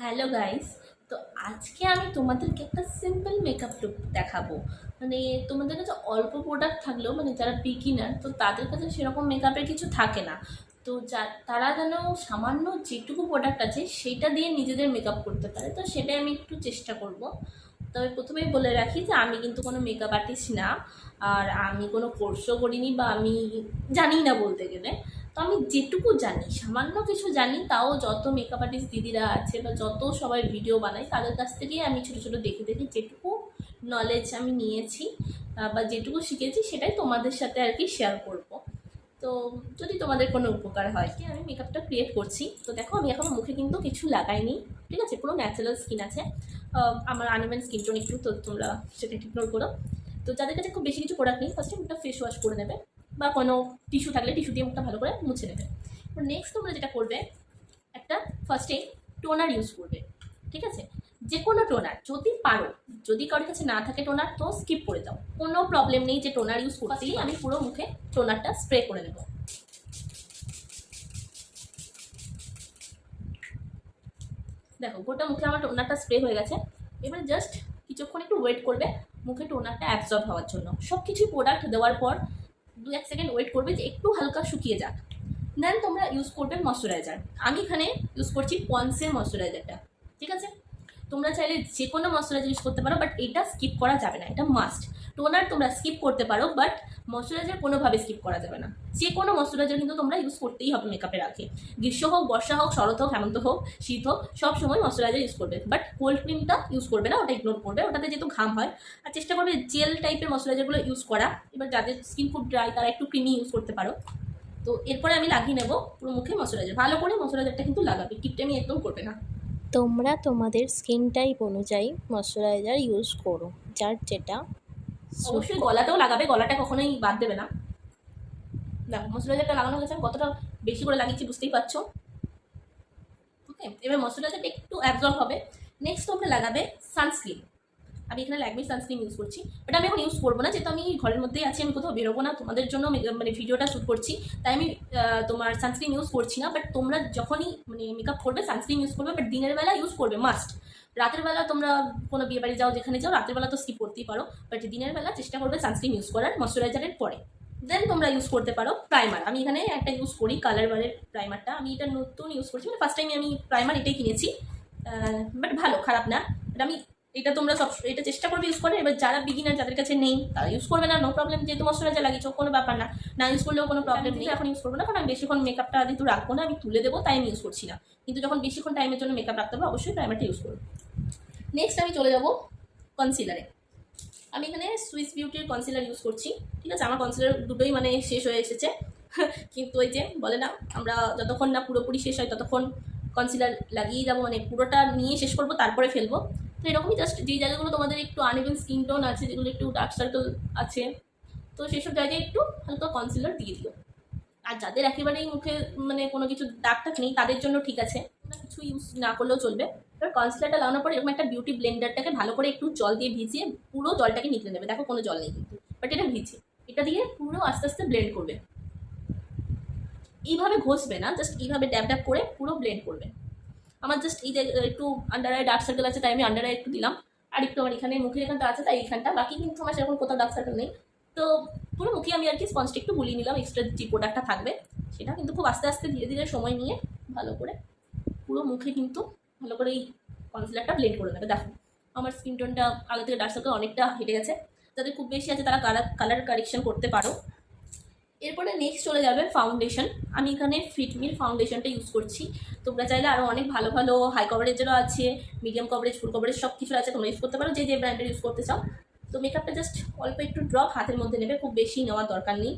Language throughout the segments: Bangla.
Hello guys. তো আজকে আমি তোমাদেরকে একটা সিম্পল মেকআপ লুক দেখাবো। মানে তোমাদের কাছে অল্প প্রোডাক্ট থাকলেও যারা বিগিনার, তো তাদের কাছে সেরকম মেকআপের কিছু থাকে না। তো তারা যেন সামান্য যেটুকু প্রোডাক্ট আছে সেইটা দিয়ে নিজেদের মেকআপ করতে পারে, তো সেটাই আমি একটু চেষ্টা করব। তবে প্রথমেই বলে রাখি যে আমি কিন্তু কোনো মেকআপ আর্টিস্ট না, আর আমি কোনো কোর্সও করিনি বা আমি জানি না বলতে গেলে। তো আমি যেটুকু জানি, সামান্য কিছু জানি, তাও যত মেকআপ আর্টিস্ট দিদিরা আছে বা যত সবাই ভিডিও বানায় তাদের কাছ থেকেই আমি ছোটো ছোটো দেখে দেখে যেটুকু নলেজ আমি নিয়েছি বা যেটুকু শিখেছি সেটাই তোমাদের সাথে আর কি শেয়ার করব। তো যদি তোমাদের কোনো উপকার হয়, কি আমি মেকআপটা ক্রিয়েট করছি। তো দেখো, আমি এখন মুখে কিন্তু কিছু লাগাইনি, ঠিক আছে, পুরো ন্যাচারাল স্কিন আছে। আমার আনইভেন স্কিন টোন একটু, তো তোমরা সেটা ইগনোর করো। তো যাদের কাছে খুব বেশি কিছু প্রোডাক্ট নেই, ফার্স্টে মুখটা ফেস ওয়াশ করে নেবে, বা কোনো টিস্যু থাকলে টিস্যু দিয়ে মুখটা ভালো করে মুছে নেবে। নেক্সট তোমরা যেটা করবে, একটা ফার্স্টে টোনার ইউজ করবে, ঠিক আছে। যে কোনো টোনার যদি পারো, যদি কারোর কাছে না থাকে টোনার তো স্কিপ করে দাও, কোনো প্রবলেম নেই যে টোনার ইউজ করতেই। আমি পুরো মুখে টোনারটা স্প্রে করে নেব। দেখো, গোটা মুখে আমার টোনারটা স্প্রে হয়ে গেছে। এবারে জাস্ট কিছুক্ষণ একটু ওয়েট করবে মুখে টোনারটা অ্যাবজর্ব হওয়ার জন্য। সব কিছু প্রোডাক্ট দেওয়ার পর 1 সেকেন্ড ওয়েট করবে যে একটু হালকা শুকিয়ে যাক। দেন তোমরা ইউজ করবে ময়শ্চারাইজার। আমি এখানে ইউজ করছি পন্সের ময়শ্চারাইজারটা, ঠিক আছে। তোমরা চাইলে যে কোনো ময়শ্চারাইজার ইউজ করতে পারো, বাট এটা স্কিপ করা যাবে না, এটা মাস্ট। টোনার তোমরা স্কিপ করতে পারো, বাট ময়শ্চারাইজার কোনোভাবে স্কিপ করা যাবে না। যে কোনো ময়শ্চারাইজার কিন্তু তোমরা ইউজ করতেই হবে মেকআপের আগে। গ্রীষ্ম হোক, বর্ষা হোক, শরৎ হোক, হেমন্ত হোক, শীত হোক, সব সময় ময়শ্চারাইজার ইউজ করবে, বাট কোল্ড ক্রিমটা ইউজ করবে না, ওটা ইগনোর করবে, ওটাতে যেহেতু ঘাম হয়। আর চেষ্টা করবে জেল টাইপের ময়শ্চারাইজারগুলো ইউজ করা। এবার যাদের স্কিন খুব ড্রাই তারা একটু ক্রিমি ইউজ করতে পারো। তো এরপরে আমি লাগিয়ে নেবো পুরো মুখে ময়শ্চারাইজার। ভালো করে ময়শ্চারাইজারটা কিন্তু লাগাবে, কিপটেমি একদম করবে না। তোমরা তোমাদের স্কিন টাইপ অনুযায়ী ময়শ্চারাইজার ইউজ করো, যার যেটা স্যুট অবশ্যই করে। গলাতেও লাগাবে, গলাটা কখনোই বাদ দেবে না। দেখো, ময়শ্চারাইজারটা লাগানো গেছে, আমি কতটা বেশি করে লাগিয়েছি বুঝতেই পারছো। ওকে, এবার ময়শ্চারাইজারটা একটু অ্যাবজর্ব হবে। নেক্সট তোমরা লাগাবে সানস্ক্রিন। আমি এখানে ল্যাকমি সানস্ক্রিন ইউজ করছি, বাট আমি এখন ইউজ করবো না, যেহেতু আমি ঘরের মধ্যেই আছি, আমি কোথাও বেরোবো না, তোমাদের জন্য ভিডিওটা শ্যুট করছি, তাই আমি তোমার সানস্ক্রিন ইউজ করছি না। বাট তোমরা যখনই মেকআপ করবে সানস্ক্রিন ইউজ করবে, বাট দিনের বেলা ইউজ করবে মাস্ট। রাতের বেলা তোমরা কোনো বিয়ে বাড়ি যাও, যেখানে যাও, রাতের বেলা তো স্কিপ করতেই পারো, বাট দিনের বেলা চেষ্টা করবে সানস্ক্রিন ইউজ করার ময়শ্চারাইজারের পরে। দেন তোমরা ইউজ করতে পারো প্রাইমার। আমি এখানে একটা ইউজ করি কালার বারের প্রাইমারটা, আমি এটা নতুন ইউজ করছি, ফার্স্ট টাইম আমি প্রাইমার এটাই কিনেছি। বাট ভালো, খারাপ না। বাট আমি এটা তোমরা সব এটা চেষ্টা করবে ইউজ করে। এবার যারা বিগিনার, যাদের কাছে নেই, তারা ইউজ করবে না, নো প্রবলেম, যেহেতু ময়শ্চারাইজার লাগিয়েছো কোনো ব্যাপার না, না ইউজ করলেও কোনো প্রবলেম নেই। এখন ইউজ করবো না, কারণ আমি বেশিক্ষণ মেকআপটা যেহেতু রাখবো না, আমি তুলে দেবো, তাই আমি ইউজ করছি না। কিন্তু যখন বেশিক্ষণ টাইমের জন্য মেকআপ রাখতে হবে, অবশ্যই প্রাইমারটা ইউজ করবো। নেক্সট আমি চলে যাবো কনসিলারে। আমি এখানে সুইস বিউটির কনসিলার ইউজ করছি, ঠিক আছে। আমার কনসিলার দুটোই শেষ হয়ে এসেছে কিন্তু ওই যে বলে না, আমরা যতক্ষণ না পুরোপুরি শেষ হয় ততক্ষণ কনসিলার লাগিয়ে যাবো, পুরোটা নিয়ে শেষ করবো তারপরে ফেলবো। তো এরকমই জাস্ট যেই জায়গাগুলো তোমাদের একটু আনইভেন স্কিন টোন আছে, যেগুলো একটু ডার্ক সার্কেল আছে, তো সেসব জায়গায় একটু হালকা কনসিলার দিয়ে দিও। আর যাদের একেবারেই মুখে কোনো কিছু দাগ টাগ নেই, তাদের জন্য ঠিক আছে, কিছু ইউজ না করলেও চলবে। এবার কনসিলারটা লাগানোর পর এরকম একটা বিউটি ব্লেন্ডারটাকে ভালো করে একটু জল দিয়ে ভিজিয়ে পুরো জলটাকে নিতে নেবে। দেখো, কোনো জল নেই কিন্তু, বাট এটা ভিজে, এটা দিয়ে পুরো আস্তে আস্তে ব্লেন্ড করবে। এইভাবে ঘষবে না, জাস্ট এইভাবে ড্যাব ড্যাব করে পুরো ব্লেন্ড করবে। আমার জাস্ট এই যে একটু আন্ডার আই ডার্ক সার্কেল আছে, তাই আমি আন্ডার আই একটু দিলাম, আর একটু আমার এখানে মুখের এখানটা আছে তাই এইখানটা, বাকি কিন্তু আমার সেরকম কোথাও ডার্ক সার্কেল নেই। তো পুরো মুখে আমি আর কি স্পঞ্জটা একটু বুলিয়ে নিলাম, এক্সট্রা যে প্রোডাক্টটা থাকবে সেটা কিন্তু খুব আস্তে আস্তে ধীরে ধীরে সময় নিয়ে ভালো করে পুরো মুখে কিন্তু ভালো করে এই কনসিলারটা ব্লেন্ড করে নেবে। দেখো, আমার স্কিন টোনটা আগে থেকে ডার্ক সার্কেল অনেকটা হেঁটে গেছে। যাদের খুব বেশি আছে তারা কালার কারেকশন করতে পারো। এরপরে নেক্সট চলে যাবে ফাউন্ডেশন। আমি এখানে ফিটমির ফাউন্ডেশনটা ইউজ করছি। তোমরা চাইলে আরও অনেক ভালো ভালো হাই কভারেজেরও আছে, মিডিয়াম কভারেজ, ফুল কভারেজ, সব কিছু আছে, তোমরা ইউজ করতে পারো যে যে ব্র্যান্ডের ইউজ করতে চাও। তো মেকআপটা জাস্ট অল্প একটু ড্রপ হাতের মধ্যে নেবে, খুব বেশি নেওয়ার দরকার নেই।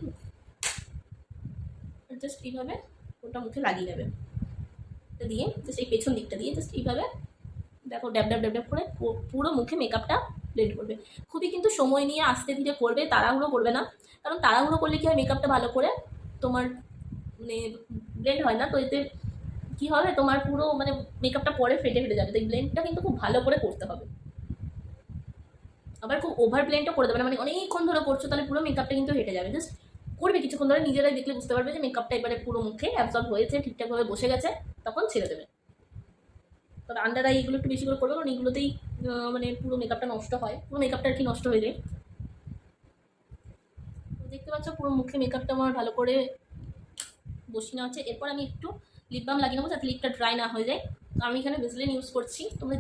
জাস্ট এইভাবে ওটা মুখে লাগিয়ে নেবে, এটা দিয়ে জাস্ট এই পেছন দিকটা দিয়ে জাস্ট এইভাবে দেখো ড্যাব ড্যাব ড্যাব ড্যাব করে পুরো মুখে মেকআপটা ব্লেন্ড করবে। খুবই কিন্তু সময় নিয়ে আস্তে ধীরে করবে, তাড়াহুড়ো করবে না, কারণ তাড়াহুড়ো করলে কি হয়, মেকআপটা ভালো করে তোমার ব্লেন্ড হয় না। তো এতে কী হবে, তোমার পুরো মেকআপটা পরে ফেটে ফেটে যাবে। তো এই ব্লেন্ডটা কিন্তু খুব ভালো করে করতে হবে। আবার খুব ওভার ব্লেন্ডও করে দেবে না, অনেকক্ষণ ধরে করছো তাহলে পুরো মেকআপটা কিন্তু হেঁটে যাবে। জাস্ট করবে কিছুক্ষণ ধরে, নিজেরাই দেখলে বুঝতে পারবে যে মেকআপটা এবারে পুরো মুখে অ্যাবজর্ব হয়েছে, ঠিকঠাকভাবে বসে গেছে, তখন ছেড়ে দেবে। তবে আন্ডার আই এগুলো একটু বেশি করে করবে, কারণ এগুলোতেই মানে পুরো মেকআপটা নষ্ট হয়, পুরো মেকআপটা আর কি নষ্ট হয়ে যায়। দেখতে পাচ্ছ পুরো মুখে মেকআপটা আমার ভালো করে বসিয়ে নেওয়া হচ্ছে। এরপর আমি একটু লিপ বাম লাগিয়ে নেবো যাতে লিপটা ড্রাই না হয়ে যায়। তো আমি এখানে ভেসলিন ইউজ করছি, তোমরা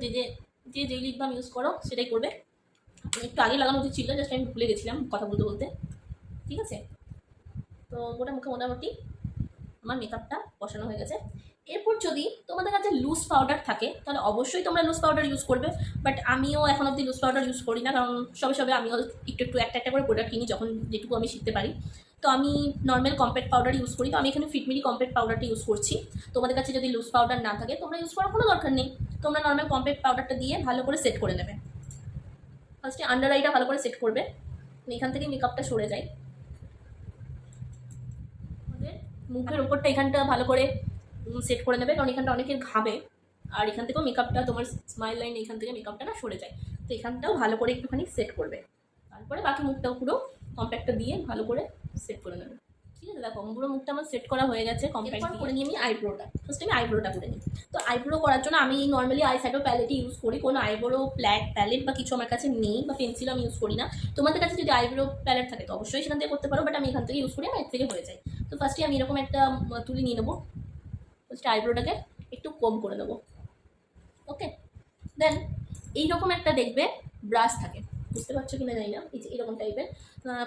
যে লিপ বাম ইউজ করো সেটাই করবে। একটু আগে লাগানো উচিত ছিল, জাস্ট আমি ভুলে গেছিলাম কথা বলতে বলতে। ঠিক আছে, তো গোটা মুখে মোটামুটি আমার মেকআপটা বসানো হয়ে গেছে। এরপর যদি তোমাদের কাছে লুজ পাউডার থাকে তাহলে অবশ্যই তোমরা লুজ পাউডার ইউজ করবে, বাট আমিও এখন অবধি লুজ পাউডার ইউজ করি না, কারণ সবে আমিও একটু একটা করে প্রোডাক্ট কিনি যখন যেটুকু আমি শিখতে পারি। তো আমি নর্মাল কম্প্যাক্ট পাউডার ইউজ করি, তো আমি এখানে ফিটমিরি কম্প্যাক্ট পাউডারটা ইউজ করছি। তোমাদের কাছে যদি লুজ পাউডার না থাকে তোমরা ইউজ করার কোনো দরকার নেই, তোমরা নর্মাল কম্প্যাক্ট পাউডারটা দিয়ে ভালো করে সেট করে নেবে। ফার্স্টে আন্ডার আইটা ভালো করে সেট করবে, এখান থেকে মেকআপটা সরে যায়। মুখের ওপরটা এখানটা ভালো করে সেট করে নেবে, কারণ এখানটা অনেকের ঘাবে, আর এখান থেকেও মেকআপটা তোমার স্মাইল লাইন এখান থেকে মেকআপটা না সরে যায়। তো এখানটাও ভালো করে একটুখানি সেট করবে, তারপরে বাকি মুখটাও পুরো কম্প্যাক্টটা দিয়ে ভালো করে সেট করে নেবে। ঠিক আছে, দেখো পুরো মুখটা আমার সেট করা হয়ে গেছে কম্প্যাক্ট করে নিয়ে আমি আইব্রোটা ফার্স্টে আমি আইব্রোটা করে নিই। তো আইব্রো করার জন্য আমি নর্মালি আই শ্যাডো প্যালেটই ইউজ করি, কোনো আইব্রো প্যালেট বা কিছু আমার কাছে নেই, বা পেন্সিল আমি ইউজ করি না। তোমাদের কাছে যদি আইব্রো প্যালেট থাকে তো অবশ্যই সেখান থেকে করতে পারো, বাট আমি এখান থেকে ইউজ করি, আমার এর থেকে হয়ে যায়। তো ফার্স্টে আমি এরকম একটা তুলি নিয়ে নেবো, ফার্স্টে আইব্রোটাকে একটু কম করে নেবো। ওকে, দেন এইরকম একটা দেখবে ব্রাশ থাকে, বুঝতে পারছো কিনা জানি না, এই যে এরকম টাইপের,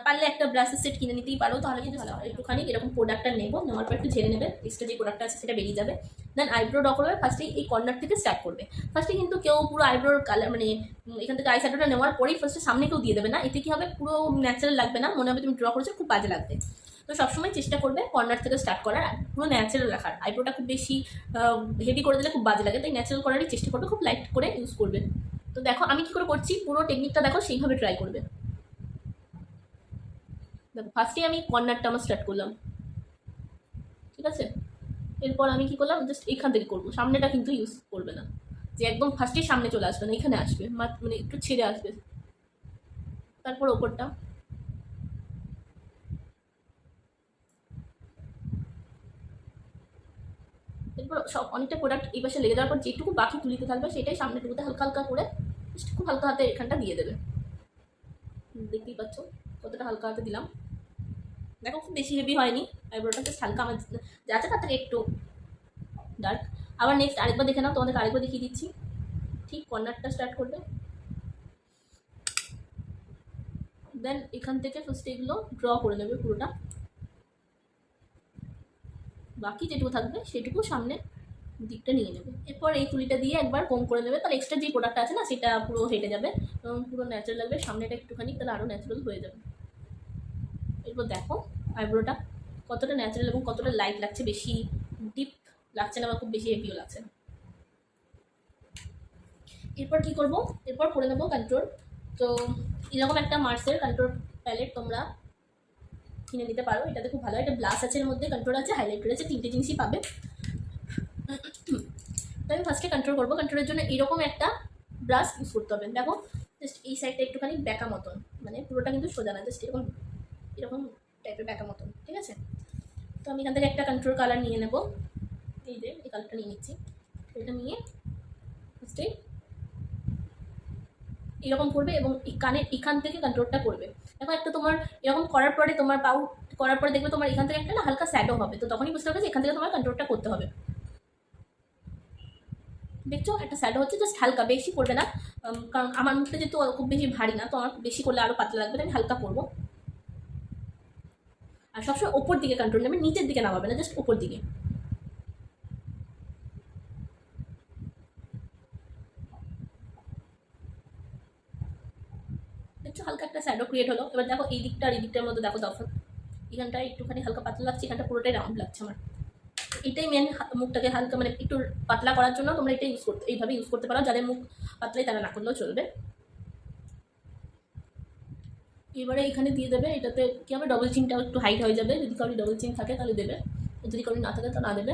পারলে একটা ব্রাশের সেট কিনে নিতেই পারো, তাহলে কিন্তু ভালো হয়। একটুখানি এরকম প্রোডাক্টটা নেবো, নেওয়ার পর একটু ঝেড়ে নেবে, এক্সট্রা যে প্রোডাক্টটা আছে সেটা বেরিয়ে যাবে। দেন আইব্রো ড্র করবে, ফার্স্টে এই কর্নার থেকে স্টার্ট করবে। ফার্স্টে কিন্তু কেউ পুরো আইব্রোর কালার মানে এখান থেকে আই শ্যাডোটা নেওয়ার পরেই ফার্স্টে সামনে কেউ দিয়ে দেবে না, এতে কী হবে পুরো ন্যাচারাল লাগবে না, মনে হবে তুমি ড্র করেছো, খুব বাজে লাগবে। তো সবসময় চেষ্টা করবে কর্নার থেকে স্টার্ট করার, পুরো ন্যাচারাল রাখার। আইব্রোটা খুব বেশি হেভি করে দিলে খুব বাজে লাগে, তাই ন্যাচারাল করারই চেষ্টা করবে, খুব লাইট করে ইউজ করবে। তো দেখো আমি কী করে করছি, পুরো টেকনিকটা দেখো, সেইভাবে ট্রাই করবে। দেখো ফার্স্টে আমি কর্নারটা আমার স্টার্ট করলাম, ঠিক আছে। এরপর আমি কী করলাম, জাস্ট এখান থেকে করবো, সামনেটা কিন্তু ইউজ করবে না, যে একদম ফার্স্টেই সামনে চলে আসবে না, এখানে আসবে মানে একটু ছেড়ে আসবে। তারপর ওপরটা, এরপর সব অনেকটা প্রোডাক্ট এই পাশে লেগে দেওয়ার পর যেটুকু বাকি তুলিতে থাকবে সেটাই সামনেটুকুতে হালকা হালকা করে খুব হালকা হাতে এখানটা দিয়ে দেবে। দেখতেই পাচ্ছ কতটা হালকা হাতে দিলাম, দেখো খুব বেশি হেভি হয়নি, আইব্রোটা জাস্ট হালকা আমার যাচ্ছে তার থেকে একটু ডার্ক। আবার নেক্সট আরেকবার দেখে নাও, তোমাদেরকে আরেকবার দেখিয়ে দিচ্ছি। ঠিক কর্নারটা স্টার্ট করবে, দেন এখান থেকে ফার্স্ট এগুলো ড্র করে নেবে পুরোটা, বাকি যেটুকু থাকবে সেটুকু সামনে দিকটা নিয়ে নেবে। এরপর এই তুলিটা দিয়ে একবার কম করে নেবে, তাহলে এক্সট্রা যে প্রোডাক্টটা আছে না সেটা পুরো হেঁটে যাবে এবং পুরো ন্যাচারাল লাগবে, সামনেটা একটুখানি তাহলে আরও ন্যাচারাল হয়ে যাবে। এরপর দেখো আইব্রোটা কতটা ন্যাচারাল এবং কতটা লাইট লাগছে, বেশি ডিপ লাগছে না বা খুব বেশি হেভিও লাগছে না। এরপর কী করবো, এরপর করে নেবো কন্ট্রোল। তো এরকম একটা মার্সের কন্ট্রোল প্যালেট তোমরা কিনে নিতে পারো, এটাতে খুব ভালো, এটা ব্লাশ আছে, এর মধ্যে কন্ট্রোল আছে, হাইলাইটার আছে, তিনটে জিনিসই পাবে। তো আমি ফার্স্টে কন্ট্রোল করবো, কন্ট্রোলের জন্য এরকম একটা ব্রাশ ইউজ করতে হবে। দেখো জাস্ট এই সাইডটা একটুখানি ব্যাকা মতন, মানে পুরোটা কিন্তু সোজা না, জাস্ট এরকম এরকম টাইপের ব্যাকা মতন, ঠিক আছে। তো আমি এখান থেকে একটা কন্ট্রোল কালার নিয়ে নেবো, এই যে এই কালারটা নিয়ে নিচ্ছি। এটা নিয়ে ফার্স্টে এরকম করবে এবং কানের এখান থেকে কন্ট্রোলটা করবে। দেখো একটা তোমার এরকম করার পরে তোমার পাউ করার পরে দেখবে তোমার এখান থেকে একটা না হালকা স্যাডো হবে, তো তখনই বুঝতে হবে যে এখান থেকে তোমার কন্ট্রোলটা করতে হবে। দেখছো একটা স্যাডো হচ্ছে, জাস্ট হালকা, বেশি করবে না, কারণ আমার মুখটা যেহেতু খুব বেশি ভারী না, তো আমার বেশি করলে আরও পাতলা লাগবে, আমি হালকা করবো। আর সবসময় ওপর দিকে কন্ট্রোল নেবে, নিচের দিকে নামাবে না, জাস্ট ওপর দিকে। দেখছো হালকা একটা শ্যাডো ক্রিয়েট হলো। এবার দেখো এই দিকটা আর এই দিকটার মধ্যে দেখো তফাৎ, এখানটা একটুখানি হালকা পাতলা লাগছে, এখানটা পুরোটাই রাউন্ড লাগছে আমার। এটাই মেন, মুখটাকে হালকা মানে একটু পাতলা করার জন্য তোমরা এটা এইভাবে ইউজ করতে পারো, যাদের মুখ পাতলাই তারা না করলেও চলবে। এবারে এখানে দিয়ে দেবে, এটাতে কী হবে ডবল চিনটাও একটু হাইট হয়ে যাবে, যদি কারোর ডবল চিন থাকে তাহলে দেবে, যদি কারোর না থাকে তো না দেবে,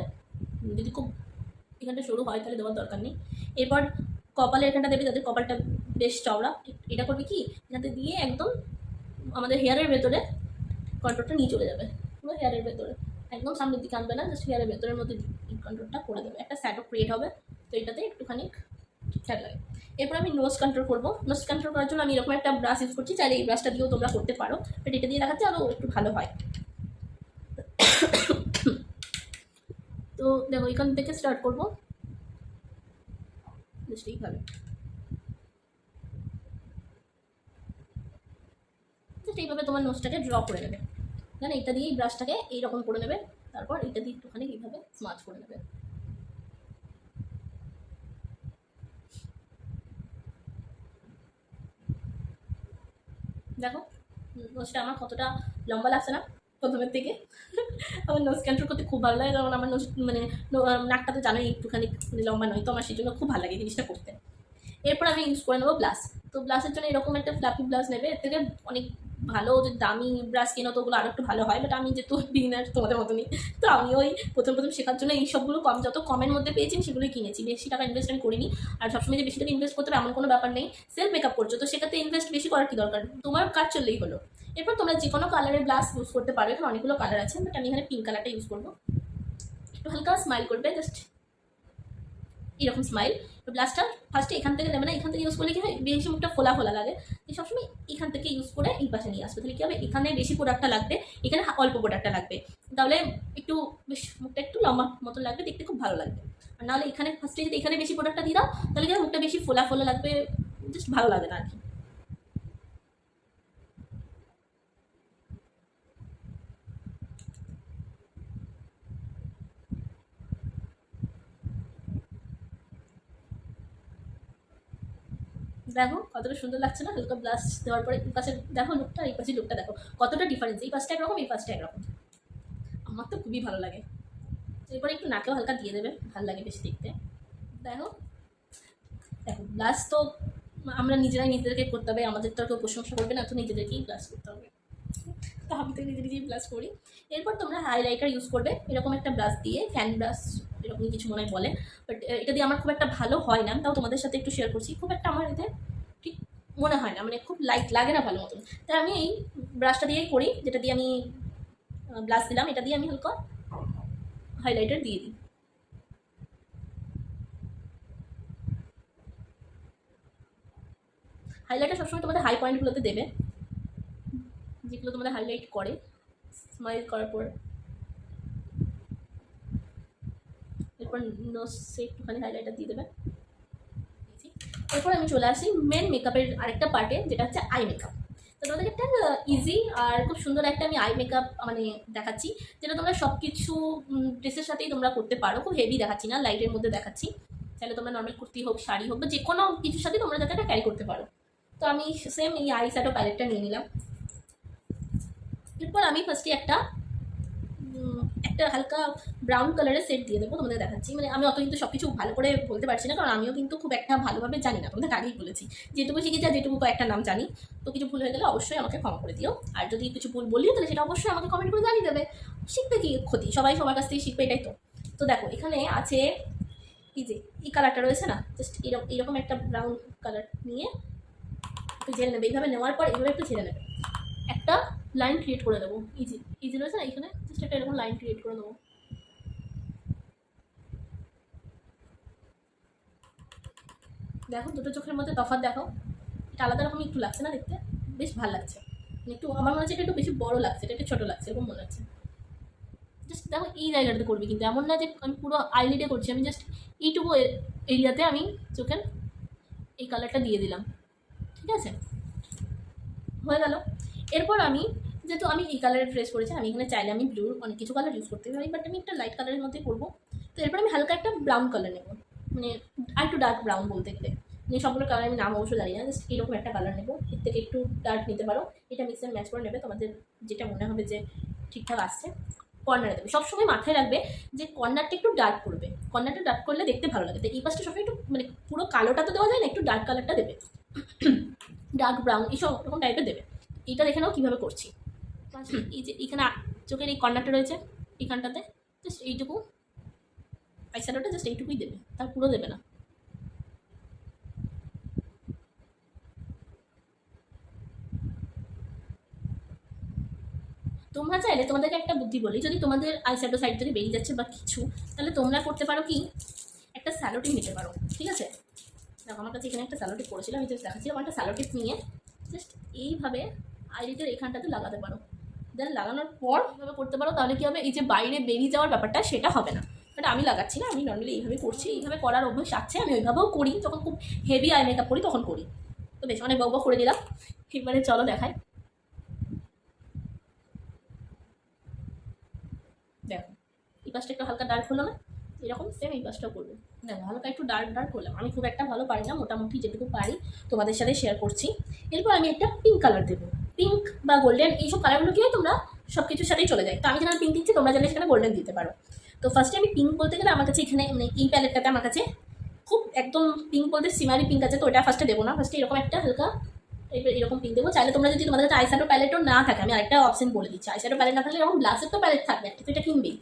যদি খুব এখানটা সরু হয় তাহলে দেওয়ার দরকার নেই। এরপর কপালের এখানটা দেবে, যাদের কপালটা বেশ চওড়া, এটা করবে কি এখানে দিয়ে একদম আমাদের হেয়ারের ভেতরে কন্ট্রোলটা নিয়ে চলে যাবে, পুরো হেয়ারের ভেতরে, একদম সামনের দিকে আনবে না, জাস্ট হেয়ারের ভেতরের মধ্যে কন্ট্রোলটা করে দেবে, একটা স্যাডো ক্রিয়েট হবে। তো এটাতে একটুখানি ঠিকঠাক লাগে। এরপর আমি নোজ কন্ট্রোল করবো। নোজ কন্ট্রোল করার জন্য আমি এরকম একটা ব্রাশ ইউজ করছি, চাইলে এই ব্রাশটা দিয়েও তোমরা করতে পারো, বাট এটা দিয়ে দেখাচ্ছে আরও একটু ভালো হয়। তো দেখো এখান থেকে স্টার্ট করবো, জাস্ট এইভাবে, জাস্ট এইভাবে তোমার নোজটাকে ড্র করে নেবে। মানে এটা দিয়ে এই ব্রাশটাকে এইরকম করে নেবে, তারপর এটা দিয়ে একটুখানি এইভাবে স্মাচ করে নেবে। দেখো নোজটা আমার কতটা লম্বা লাগছে না প্রথমের থেকে। আমার নোজ কন্ট্রোল করতে খুব ভালো লাগে, কারণ আমার নোজ মানে নাকটা তো জানোই একটুখানি লম্বা নয়, তো আমার সেই জন্য খুব ভালো লাগে জিনিসটা করতে। এরপর আমি ইউজ করে নেবো ব্লাশ। তো ব্লাশের জন্য এরকম একটা ফ্লাফি ব্লাশ নেবে, এর থেকে অনেক ভালো যে দামি ব্রাশ কেনো তো ওগুলো আরও একটু ভালো হয়, বাট আমি যেহেতু বিগিনার তোমাদের মতনই, তো আমি ওই প্রথম শেখার জন্য এই সবগুলো যত কমের মধ্যে পেয়েছি সেগুলোই কিনেছি, বেশি টাকা ইনভেস্ট আমি করিনি। আর সবসময় যে বেশি টাকা ইনভেস্ট করতে হবে এমন কোনো ব্যাপার নেই, সেলফ মেকআপ করছো তো সেটাতে ইনভেস্ট বেশি করার কি দরকার, তোমার কাজ চললেই হলো। এরপর তোমরা যে কোনো কালারের ব্লাশ ইউজ করতে পারো, এখানে অনেকগুলো কালার আছে, বাট আমি এখানে পিঙ্ক কালারটা ইউজ করবো। একটু হালকা স্মাইল করবে, জাস্ট এরকম স্মাইল। ব্লাশটা ফার্স্টে এখান থেকে দেবে না, এখান থেকে ইউজ করলে কি হয় বেশি মুখটা ফোলা ফোলা লাগে, এই সবসময় এখান থেকে ইউজ করে এই পাশে নিয়ে আসবে, তাহলে কী হবে এখানে বেশি প্রোডাক্টটা লাগবে, এখানে অল্প প্রোডাক্টটা লাগবে, তাহলে একটু বেশ মুখটা একটু লম্বা মতো লাগবে, দেখতে খুব ভালো লাগবে। আর নাহলে এখানে ফার্স্টে যদি এখানে বেশি প্রোডাক্টটা দিয়ে দাও তাহলে কি মুখটা বেশি ফোলা ফোলা লাগবে, জাস্ট ভালো লাগে না আর কি। দেখো কতটা সুন্দর লাগছে না হালকা ব্লাশ দেওয়ার পরে, এই পাশে দেখো লুকটা, এই পাশে লুকটা দেখো কতটা ডিফারেন্স, এই পাশটা একরকম এই পাশটা একরকম, আমার তো খুবই ভালো লাগে। এরপরে একটু নাকেও হালকা দিয়ে দেবে, ভালো লাগে বেশি দেখতে। দেখো দেখো ব্লাশ তো আমরা নিজেরাই নিজেদেরকে করতে হবে, আমাদের তো আর কেউ প্রশংসা করবে না, তো নিজেদেরকেই ব্লাশ করতে হবে, তো আমি তো নিজে নিজেই ব্লাশ করি। এরপর তোমরা হাইলাইটার ইউজ করবে, এরকম একটা ব্রাশ দিয়ে, ফ্যান ব্রাশ এরকম কিছু মনে হয় বলে, বাট এটা দিয়ে আমার খুব একটা ভালো হয় না, তাও তোমাদের সাথে একটু শেয়ার করছি, খুব একটা আমার এতে ঠিক মনে হয় না, মানে খুব লাইট লাগে না ভালো মতন। তাই আমি এই ব্রাশটা দিয়েই করি, যেটা দিয়ে আমি ব্লাশ দিলাম, এটা দিয়ে আমি হালকা হাইলাইটার দিয়ে দিই। হাইলাইটার সবসময় তোমাদের হাই পয়েন্টগুলোতে দেবে, যেগুলো তোমাদের হাইলাইট করে স্মাইল করার পর। এরপর নোজে একটুখানি হাইলাইটার দিয়ে দেবে। এরপর আমি চলে আসি মেন মেকআপের আরেকটা পার্টে, যেটা হচ্ছে আই মেকআপ। তো তোমাদের একটা ইজি আর খুব সুন্দর একটা আমি আই মেকআপ মানে দেখাচ্ছি, যেটা তোমরা সব কিছু ড্রেসের সাথেই তোমরা করতে পারো, খুব হেভি দেখাচ্ছি না, লাইটের মধ্যে দেখাচ্ছি, তাহলে তোমরা নর্মাল কুর্তি হোক শাড়ি হোক বা যে কোনো কিছুর সাথে তোমরা যাতে এটা ক্যারি করতে পারো। তো আমি সেম এই আই শ্যাডো প্যালেটটা নিয়ে নিলাম। এরপর আমি ফার্স্টে একটা হালকা ব্রাউন কালারের সেট দিয়ে দেবো, তোমাদের দেখাচ্ছি, মানে আমি অত কিন্তু সব কিছু ভালো করে বলতে পারছি না, কারণ আমিও কিন্তু খুব একটা ভালোভাবে জানি না, তোমাদের আগেই বলেছি যেটুকু শিখেছি আর যেটুকু কয়েকটা নাম জানি, তো কিছু ভুল হয়ে গেলে অবশ্যই আমাকে ক্ষমা করে দিও, আর যদি কিছু ভুল বলিও তাহলে সেটা অবশ্যই আমাকে কমেন্ট করে জানিয়ে দেবে, শিখবে কি ক্ষতি, সবাই সবার কাছ থেকে শিখবে, এটাই তো। তো দেখো এখানে আছে এই যে এই কালারটা রয়েছে না, জাস্ট এরকম একটা ব্রাউন কালার নিয়ে একটু ঝেড়ে নেবে, এইভাবে নেওয়ার পর এইভাবে একটু ঝেড়ে নেবে, একটা লাইন ক্রিয়েট করে দেবো, ইজি রয়েছে না, এখানে জাস্ট একটা এরকম লাইন ক্রিয়েট করে দেবো। দেখো দুটো চোখের মধ্যে তফাৎ দেখো, এটা আলাদা রকম একটু লাগছে না দেখতে, বেশ ভালো লাগছে, একটু আমার মনে হচ্ছে এটা একটু বেশি বড় লাগছে, এটা একটু ছোটো লাগছে এরকম মনে হচ্ছে। জাস্ট দেখো এই জায়গাটাতে করবি, কিন্তু এমন না যে আমি পুরো আইলিডে করছি, আমি জাস্ট এইটুকু এরিয়াতে আমি চোখের এই কালারটা দিয়ে দিলাম, ঠিক আছে, হয়ে গেল। এরপর আমি যেহেতু আমি এই কালারের ড্রেস করেছি, আমি এখানে চাইলে আমি ব্লু অনেক কিছু কালার ইউজ করতে পারি, বাট আমি একটা লাইট কালারের মধ্যে করবো। তো এরপর আমি হালকা একটা ব্রাউন কালার নেবো, মানে আর একটু ডার্ক ব্রাউন বলতে গেলে, মানে সবগুলো কালার আমি নাম অবশ্য জানি না, জাস্ট এরকম একটা কালার নেবো, এর থেকে একটু ডার্ক নিতে পারো, এটা মিক্স অ্যান্ড ম্যাচ করে নেবে, তোমাদের যেটা মনে হবে যে ঠিকঠাক আসছে। কর্নারে দেবে, সবসময় মাথায় রাখবে যে কর্নারটা একটু ডার্ক করবে, কর্নারটা ডার্ক করলে দেখতে ভালো লাগে, তো এই পাশটা সবসময় একটু মানে পুরো কালোটা তো দেওয়া যায় না, একটু ডার্ক কালারটা দেবে, ডার্ক ব্রাউন এইসব রকম টাইপের দেবে। এইটা দেখে নাও কীভাবে করছি। এই যে এখানে চোখের এই কর্নারটা রয়েছে, এইখানটাতে জাস্ট এইটুকু আইশ্যাডোটা জাস্ট এইটুকুই দেবে, তার পুরো দেবে না। তোমরা চাইলে তোমাদেরকে একটা বুদ্ধি বলি, যদি তোমাদের আইশ্যাডো সাইড যদি বেরিয়ে যাচ্ছে বা কিছু, তাহলে তোমরা করতে পারো কি একটা স্যালোটিপ নিতে পারো, ঠিক আছে। দেখো আমার কাছে এখানে একটা স্যালোটিপ পড়েছিল, আমি জাস্ট দেখাচ্ছি। আমার একটা স্যালোটিপ নিয়ে জাস্ট এইভাবে আইলিডের এখানটাতে লাগাতে পারো। দেন লাগানোর পর এইভাবে করতে পারো, তাহলে কী হবে, এই যে বাইরে বেরিয়ে যাওয়ার ব্যাপারটা সেটা হবে না। বাট আমি লাগাচ্ছি না, আমি নর্মালি এইভাবে করছি, এইভাবে করার অভ্যাস আছে, আমি ওইভাবেও করি, যখন খুব হেভি আই মেকআপ করি তখন করি। তো বেশ অনেক বক করে দিলাম, এবারে চলো দেখাই। দেখো এই পাশটা একটু হালকা ডার্ক হলো না, এরকম সেম এই পাশটাও করবে। দেখো হালকা একটু ডার্ক ডার্ক করলাম, আমি খুব একটা ভালো পারি না, মোটামুটি যেটুকু পারি তোমাদের সাথে শেয়ার করছি। এরপর আমি একটা পিঙ্ক কালার দেবো, পিঙ্ক বা গোল্ডেন, এইসব কালারগুলো কি হয় তোমরা সব কিছুর সাথেই চলে যায়। তো আমি যেখানে পিঙ্ক দিচ্ছি তোমরা জানলে সেখানে গোল্ডেন দিতে পারো। তো ফার্স্টে আমি পিঙ্ক বলতে গেলে আমার কাছে এখানে মানে এই প্যালেটটাতে আমার কাছে খুব একদম পিঙ্ক বলতে সিমারি পিঙ্ক আছে, তো ওটা ফার্স্টে দেবো না, ফার্স্টে এরকম একটা হালকা এরকম পিঙ্ক দেবো। চাইলে তোমরা যদি তোমাদের কাছে আইশ্যাডো প্যালেটও না থাকে, আমি আরেকটা অপশন বলে দিচ্ছি, আইশ্যাডো প্যালেট না থাকলে এরকম ব্লাসের তো প্যালেট থাকবে একটা, তো এটা কিনবেই,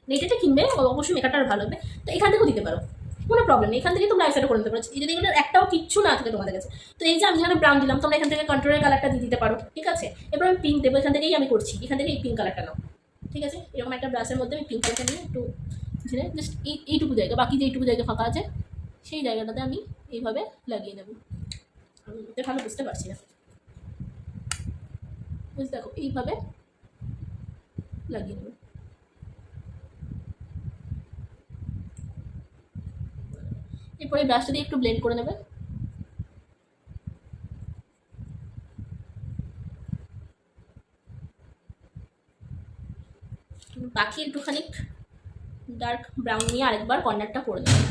নেটেটা কিনবে, অবশ্যই মেকআপটা ভালো হবে। তো এখান থেকেও দিতে পারো, কোনো প্রবলেম নেই, এখান থেকে তোমরা আইশ্যাডো করে নিতে পারো যদি এগুলো একটাও কিচ্ছু না থাকে তোমাদের কাছে। তো এই যে আমি যেখানে ব্রাউন দিলাম, তোমরা এখান থেকে কন্ট্রোলের কালারটা দিয়ে দিতে পারো, ঠিক আছে। এবার আমি পিঙ্ক দেবো, এখান থেকেই আমি করছি, এখান থেকে এই পিঙ্ক কালারটা নাও, ঠিক আছে। এরকম একটা ব্রাশের মধ্যে আমি পিঙ্ক কালারটা নিয়ে একটু জাস্ট এইটুকু জায়গা, বাকি যে এইটুকু জায়গা ফাঁকা আছে সেই জায়গাটাতে আমি এইভাবে লাগিয়ে নেবো। আমি এটা ভালো বুঝতে পারছি না, বুঝতে দেখো এইভাবে লাগিয়ে নেবো। এরপরে ব্রাশটা দিয়ে একটু ব্লেন্ড করে নেবে। বাকি একটুখানি ডার্ক ব্রাউন নিয়ে আরেকবার কর্নারটা করে নেবে।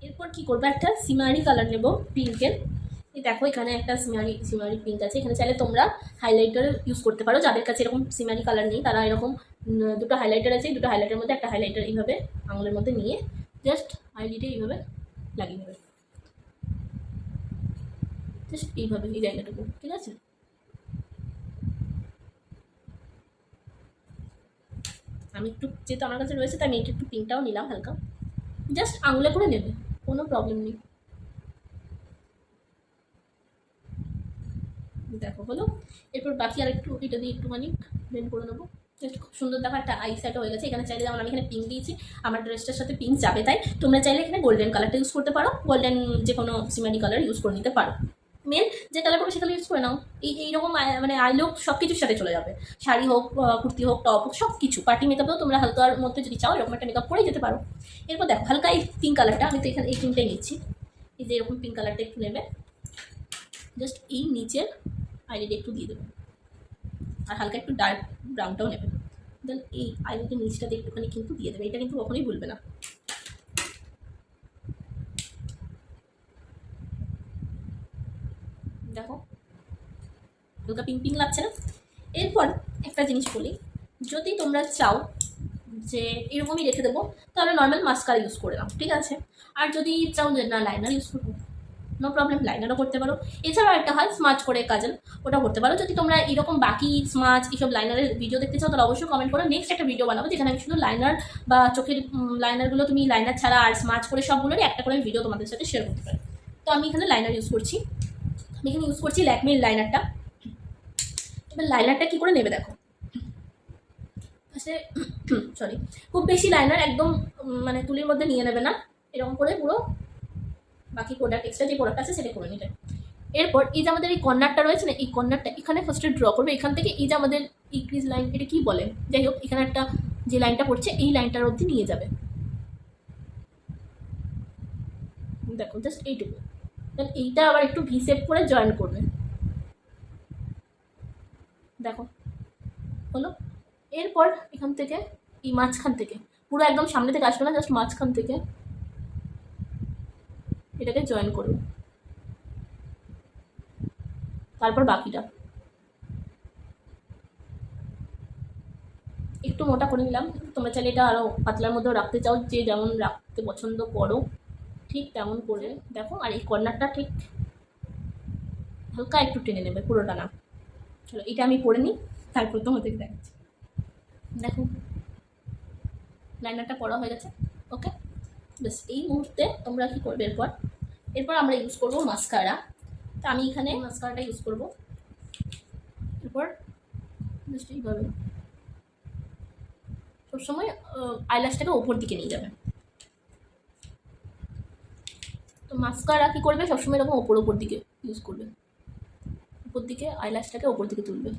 এরপর কি করবো, একটা সিমারি কালার নেবো পিঙ্কের। এই দেখো এখানে একটা সিমারি পিঙ্ক আছে, এখানে চাইলে তোমরা হাইলাইটার ইউজ করতে পারো, যাদের কাছে এরকম সিমারি কালার নেই তারা এরকম দুটো হাইলাইটার আছে, দুটো হাইলাইটারের মধ্যে একটা হাইলাইটার এইভাবে আঙুলের মধ্যে নিয়ে জাস্ট আইলিডে এইভাবে লাগিয়ে নেবে, জাস্ট এইভাবে এই জায়গাটুকু, ঠিক আছে। আমি একটু যেহেতু আমার কাছে রয়েছে তাই আমি একটু পিঙ্কটাও নিলাম হালকা, জাস্ট আঙুলে করে নেবে, কোনো প্রবলেম নেই। দেখো হলো। এরপর বাকি আর একটু এটা দিয়ে একটুখানি ব্লেন্ড করে নেবো, জাস্ট খুব সুন্দর দেখা একটা আই শ্যাডো হয়ে গেছে। এখানে চাইলে যেমন আমি এখানে পিঙ্ক দিয়েছি, আমার ড্রেসটার সাথে পিঙ্ক যাবে, তাই তোমরা চাইলে এখানে গোল্ডেন কালারটা ইউজ করতে পারো, গোল্ডেন যে কোনো সিমারি কালার ইউজ করে নিতে পারো, মেন যে কালার করবে সে কালার ইউজ করে নাও। এইরকম মানে আই লুক সব কিছুর সাথে চলে যাবে, শাড়ি হোক, কুর্তি হোক, টপ হোক, সব কিছু। পার্টি মেকআপেও তোমরা হালকার মধ্যে যদি চাও এরকম একটা মেকআপ করেই যেতে পারো। এরপর দেখো হালকা এই পিঙ্ক কালারটা, আমি তো এখানে এই পিঙ্কটাই নিচ্ছি, এই যে এরকম পিঙ্ক কালারটা একটু নেবে, জাস্ট এই নিচের আইলিডে একটু দিয়ে দেবে, আর হালকা একটু ডার্ক ব্রাউনটাও নেবে। দেন এই আইলিডের নিচটাতে একটুখানি কিন্তু দিয়ে দেবে, এটা কিন্তু কখনোই ভুলবে না। দেখো হালকা পিঙ্ক পিঙ্ক লাগছে না। এরপর একটা জিনিস বলি, যদি তোমরা চাও যে এরকমই রেখে দেবো তাহলে নর্মাল মাস্কারা ইউজ করে নাও, ঠিক আছে। আর যদি চাও যে না লাইনার ইউজ করবো, নো প্রবলেম, লাইনারও করতে পারো। এছাড়াও একটা হয় স্মাচ করে কাজল, ওটাও করতে পারো। যদি তোমরা এরকম বাকি স্মাচ এইসব লাইনারের ভিডিও দেখতে চাও তাহলে অবশ্যই কমেন্ট করো, নেক্সট একটা ভিডিও বানাবো যেখানে আমি শুধু লাইনার বা চোখের লাইনারগুলো তুমি লাইনার ছাড়া আর স্মাচ করে সবগুলোরই একটা করে ভিডিও তোমাদের সাথে শেয়ার করতে পারি। তো আমি এখানে লাইনার ইউজ করছি, আমি এখানে ইউজ করছি ল্যাকমির লাইনারটা। এবার লাইনারটা কী করে নেবে দেখো, ফার্স্টে সরি, খুব বেশি লাইনার একদম মানে তুলির মধ্যে নিয়ে নেবে না, এরকম করে পুরো বাকি প্রোডাক্ট এক্সট্রা যে প্রোডাক্ট আছে সেটা করে নিলে। এরপর এই যে আমাদের এই কর্নারটা রয়েছে না, এই কর্নারটা এখানে ফার্স্টে ড্র করবে, এখান থেকে এই যে আমাদের এই ক্রিজ লাইন, এটা কি বলে, যাই হোক এখানে একটা যে লাইনটা পড়ছে এই লাইনটার অবধি নিয়ে যাবে। দেখো জাস্ট এইটুকু, দেন এইটা আবার একটু ভি শেপ করে জয়েন করবে। দেখো হলো। এরপর এখান থেকে এই মাঝখান থেকে, পুরো একদম সামনে থেকে আসবে না, জাস্ট মাঝখান থেকে এটাকে জয়েন করবে, তারপর বাকিটা একটু মোটা করে নিলাম। তোমরা চাইলে এটা আরও পাতলার মধ্যেও রাখতে চাও, যে যেমন রাখতে পছন্দ করো ঠিক তেমন করে। দেখো আর এই কর্নারটা ঠিক হালকা একটু টেনে নেবে, পুরোটা না। চলো এটা আমি পরে নিই, তারপর তোমাদের দেখাচ্ছি। দেখো লাইনারটা পড়া হয়ে গেছে, ওকে। বেশ এই মুহূর্তে তোমরা কী করবে, এরপর আমরা ইউজ করবো মাস্কারা। তো আমি এখানে মাস্কারাটা ইউজ করবো। এরপর জাস্ট এইভাবে সবসময় আইল্যাশটাকে ওপর দিকে নিয়ে যাবে, তো মাস্কারা কী করবে, সবসময় এরকম ওপর দিকে ইউজ করবে, উপর দিকে আইল্যাশটাকে ওপর দিকে তুলবে।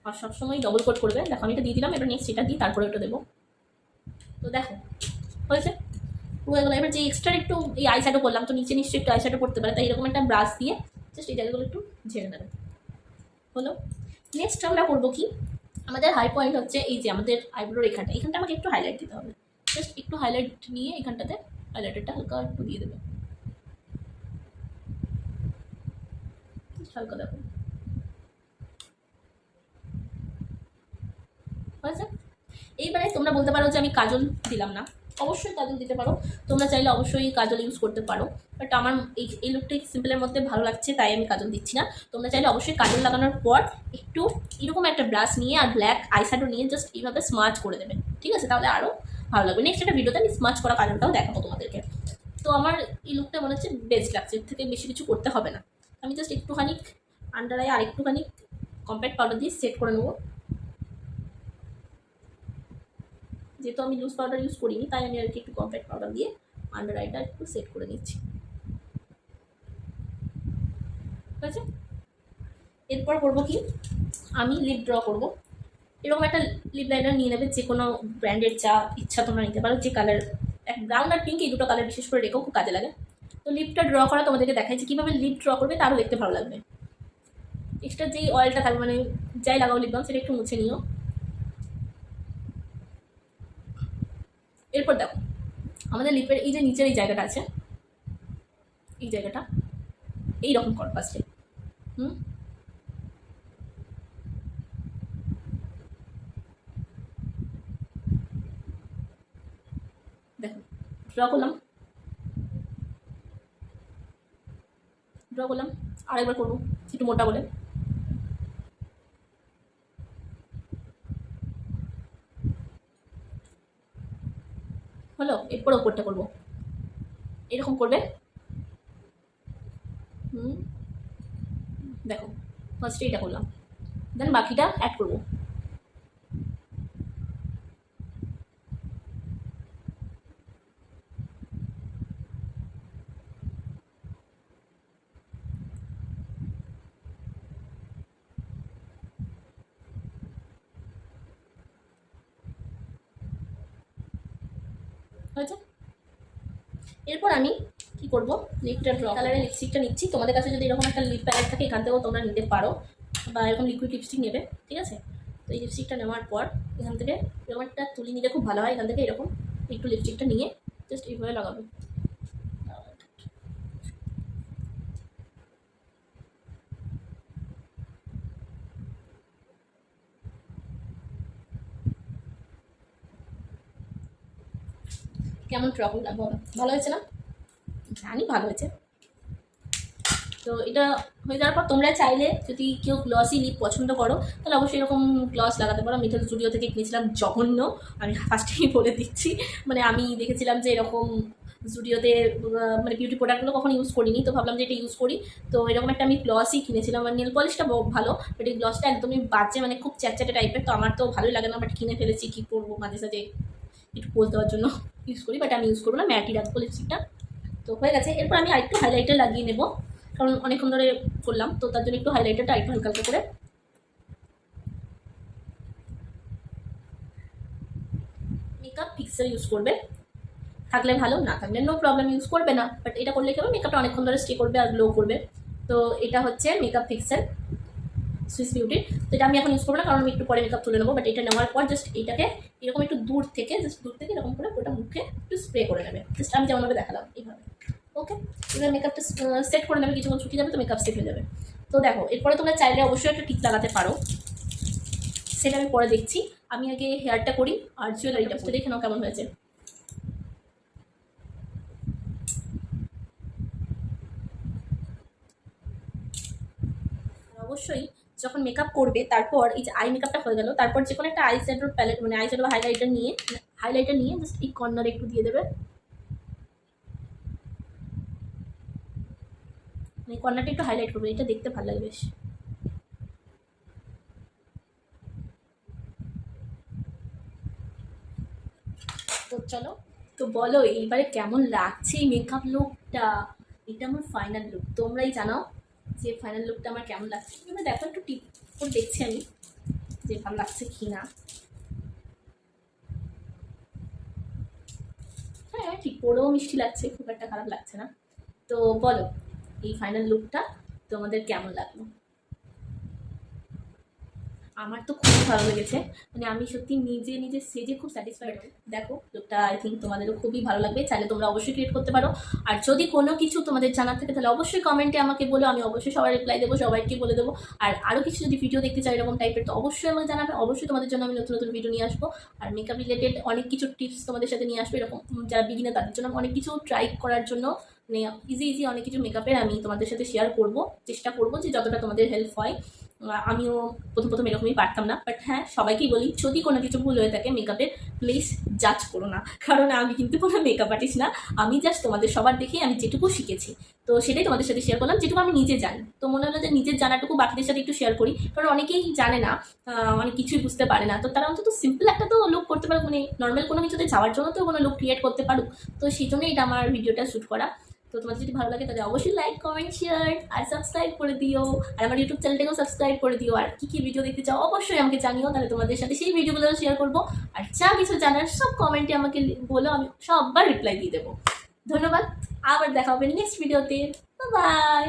আর সবসময় ডবল কোট করবে। দেখো আমি এটা দিয়ে দিলাম, এবার নেক্সট এটা দিই, তারপরে ওটা দেবো। তো দেখো হয়েছে, হয়ে গেলো। এবার যে এক্সট্রা একটু এই আই শ্যাডো করলাম, তো নিচে নিশ্চয়ই একটু আই শ্যাডো করতে পারে, তাই এরকম একটা ব্রাশ দিয়ে জাস্ট এই জায়গাগুলো একটু ঝেড়ে নেবে। হলো। নেক্সট আমরা করবো কি, আমাদের হাই পয়েন্ট হচ্ছে এই যে আমাদের আইব্রোর এখানটা আমাকে একটু হাইলাইট দিতে হবে। জাস্ট একটু হাইলাইট নিয়ে এখানটাতে হাইলাইটারটা হালকা একটু দিয়ে দেবে, হালকা দেখো হয়েছে। এইবারে তোমরা বলতে পারো যে আমি কাজল দিলাম না, অবশ্যই কাজল দিতে পারো, তোমরা চাইলে অবশ্যই কাজল ইউজ করতে পারো, বাট আমার এই লুকটা সিম্পলের মধ্যে ভালো লাগছে তাই আমি কাজল দিচ্ছি না। তোমরা চাইলে অবশ্যই কাজল লাগানোর পর একটু এরকম একটা ব্রাশ নিয়ে আর ব্ল্যাক আইশ্যাডো নিয়ে জাস্ট এইভাবে স্মাচ করে দেবে, ঠিক আছে? তাহলে আরও ভালো লাগবে। নেক্সট একটা ভিডিওতে আমি স্মাচ করা কাজলটাও দেখাবো তোমাদেরকে। তো আমার এই লুকটা মনে হচ্ছে বেস্ট লাগছে, এর থেকে বেশি কিছু করতে হবে না। আমি জাস্ট একটুখানি আন্ডার আই আর একটুখানি কম্প্যাক্ট পাউডার দিয়ে সেট করে নেবো। যেহেতু আমি লুজ পাউডার ইউজ করিনি, তাই আমি আর কি একটু কম্প্যাক্ট পাউডার দিয়ে আন্ডার আইটা একটু সেট করে নিচ্ছি, ঠিক আছে? এরপর করবো কি, আমি লিপ ড্র করবো। এরকম একটা লিপ লাইনার নিয়ে নেবে, যে কোনো ব্র্যান্ডের যা ইচ্ছা তোমরা নিতে পারো, যে কালার, এক ব্রাউন আর পিঙ্ক এই দুটো কালার বিশেষ করে রেখেও খুব কাজে লাগে। তো লিপটা ড্র করা তোমাদেরকে দেখাচ্ছি কীভাবে লিপ ড্র করবে, তারও দেখতে ভালো লাগবে। এক্সট্রা যেই অয়েলটা থাকবে, মানে যাই লাগাও লিপ বাম, সেটা একটু মুছে নিও। এরপর দেখো আমাদের লিপের এই যে নিচের এই জায়গাটা আছে, এই জায়গাটা এইরকম কর ফার্স্টে। দেখো ড্র করলাম, আরেকবার করবো একটু মোটা বলে। হলো। এরপর ওপরটা করবো, এরকম করবে। দেখো ফার্স্টে এটা করলাম, দেন বাকিটা অ্যাড করবো। হয়েছে। এরপর আমি কি করব, লিপটা ড্র কালারের লিপস্টিকটা নিচ্ছি। তোমাদের কাছে যদি এরকম একটা লিপ প্যালেট থাকে, এখান থেকেও তোমরা নিতে পারো, বা এরকম লিকুইড লিপস্টিক নেবে, ঠিক আছে? তো এই লিপস্টিকটা নেওয়ার পর এখান থেকে এরকম একটা তুলি নিলে খুব ভালো হয়। এখান থেকে এরকম একটু লিপস্টিকটা নিয়ে জাস্ট এইভাবে লাগাবে। কেমন ট্রকম লাগবে, ভালো হয়েছে না? জানি ভালো হয়েছে। তো এটা হয়ে যাওয়ার পর তোমরা চাইলে যদি কেউ গ্লসি লিপ পছন্দ করো, তাহলে অবশ্যই এরকম গ্লস লাগাতে পারো। আমি তো স্টুডিও থেকে কিনেছিলাম, জঘন্য, আমি ফার্স্টেই বলে দিচ্ছি। মানে আমি দেখেছিলাম যে এরকম স্টুডিওতে, মানে বিউটি প্রোডাক্টগুলো কখনো ইউজ করিনি, তো ভাবলাম যে এটা ইউজ করি। তো এরকম একটা আমি গ্লসই কিনেছিলাম, আর নেল পলিশটা ভালো, বাট এই গ্লসটা একদমই বাজে, মানে খুব চ্যাটচ্যাটে টাইপের। তো আমার তো ভালোই লাগে না, বাট কিনে ফেলেছি, কী করবো, মাঝে সাঝে একটু পোজ দেওয়ার জন্য ইউজ করি, বাট আমি ইউজ করবো না, ম্যাটই রাখবো লিপস্টিকটা। তো হয়ে গেছে। এরপর আমি আরেকটু হাইলাইটার লাগিয়ে নেবো, কারণ অনেকক্ষণ ধরে করলাম, তো তার জন্য একটু হাইলাইটারটা একটু হালকা হালকা করে। মেকআপ ফিক্সার ইউজ করবে, থাকলে ভালো, না থাকলে নো প্রবলেম, ইউজ করবে না, বাট এটা করলে কি হবে, মেকআপটা অনেকক্ষণ ধরে স্টে করবে আর গ্লো করবে। তো এটা হচ্ছে মেকআপ ফিক্সার সুইস বিউটির। তো এটা আমি এখন ইউজ করবো না, কারণ আমি একটু পরে মেকআপ তুলে নেবো। বাট এটা নেওয়ার পর জাস্ট এইটাকে এরকম একটু দূর থেকে এরকম করে ওটা মুখে একটু স্প্রে করে নেবে, জাস্ট আমি যেমনভাবে দেখালাম এইভাবে। ওকে, এবার মেকআপটা সেট করে নেবে, কিছুক্ষণ শুকিয়ে যাবে, তো মেকআপ সেট হয়ে যাবে। তো দেখো এরপরে তোমরা চাইলে অবশ্যই একটা টিপ লাগাতে পারো, সেটা আমি পরে দেখছি। আমি আগে হেয়ারটা করি আর জুয়েলারিটা দেখে নাও কেমন হয়েছে। অবশ্যই যখন মেকআপ করবে, তারপর এই যে আই মেকআপটা হয়ে গেল, তারপর যে কোনো একটা আই শ্যাডোর প্যালেট, মানে আই শ্যাডো বা হাইলাইটার নিয়ে জাস্ট এই কর্নারে একটু দিয়ে দেবে, মানে কর্নারটা একটু হাইলাইট করবে, এটা দেখতে ভালো লাগে বেশ। তো চলো, তো বলো এইবারে কেমন লাগছে এই মেকআপ লুকটা। এটা আমার ফাইনাল লুক, তোমরাই জানাও যে ফাইনাল লুকটা আমার কেমন লাগছে। এবার দেখো একটু টিপ করে দেখছি আমি যে ভালো লাগছে কি না। হ্যাঁ ঠিক, পরেও মিষ্টি লাগছে, খুব একটা খারাপ লাগছে না। তো বলো এই ফাইনাল লুকটা তোমাদের কেমন লাগলো। আমার তো খুবই ভালো লেগেছে, মানে আমি সত্যি নিজে নিজে সেজে খুব স্যাটিসফাইড হই। দেখো লুকটা আই থিঙ্ক তোমাদেরও খুবই ভালো লাগবে, চাইলে তোমরা অবশ্যই ক্রিয়েট করতে পারো। আর যদি কোনো কিছু তোমাদের জানার থাকে তাহলে অবশ্যই কমেন্টে আমাকে বলো, আমি অবশ্যই সবার রিপ্লাই দেবো, সবাইকে বলে দেবো। আর আরও কিছু যদি ভিডিও দেখতে চাই এরকম টাইপের তো অবশ্যই আমাকে জানাবে, অবশ্যই তোমাদের জন্য আমি নতুন নতুন ভিডিও নিয়ে আসবো। আর মেকআপ রিলেটেড অনেক কিছু টিপস তোমাদের সাথে নিয়ে আসবো, এরকম যারা বিগিনার তাদের জন্য অনেক কিছু ট্রাই করার জন্য, মানে ইজি অনেক কিছু মেকআপের আমি তোমাদের সাথে শেয়ার করবো, চেষ্টা করবো যে যতটা তোমাদের হেল্প হয়। আমিও প্রথম এরকমই পারতাম না, বাট হ্যাঁ সবাইকেই বলি যদি কোনো কিছু ভুল হয়ে থাকে মেকআপের প্লিজ জাজ করো না, কারণ আমি কিন্তু কোনো মেকআপ আর্টিস্ট না। আমি জাস্ট তোমাদের সবার দেখেই আমি যেটুকু শিখেছি তো সেটাই তোমাদের সাথে শেয়ার করলাম, যেটুকু আমি নিজে জানি। তো মনে হলো যে নিজের জানাটুকু বাকিদের সাথে একটু শেয়ার করি, কারণ অনেকেই জানে না, অনেক কিছুই বুঝতে পারে না। তো তারা অন্তত সিম্পল একটা তো লুক করতে পারুক, মানে নর্মাল কোনো কিছুতে যাওয়ার জন্য তো কোনো লুক ক্রিয়েট করতে পারুক। তো সেই জন্যই এটা আমার ভিডিওটা শ্যুট করা। তো তোমাদের যদি ভালো লাগে তাহলে অবশ্যই লাইক কমেন্ট শেয়ার আর সাবস্ক্রাইব করে দিও, আর আমার ইউটিউব চ্যানেলটাকেও সাবস্ক্রাইব করে দিও। আর কী কী ভিডিও দেখতে চাও অবশ্যই আমাকে জানিও, তাহলে তোমাদের সাথে সেই ভিডিওগুলো শেয়ার করবো। আর যা কিছু জানার সব কমেন্টে আমাকে বলো, আমি সববার রিপ্লাই দিয়ে দেবো। ধন্যবাদ, আবার দেখা হবে নেক্সট ভিডিওতে। বাই।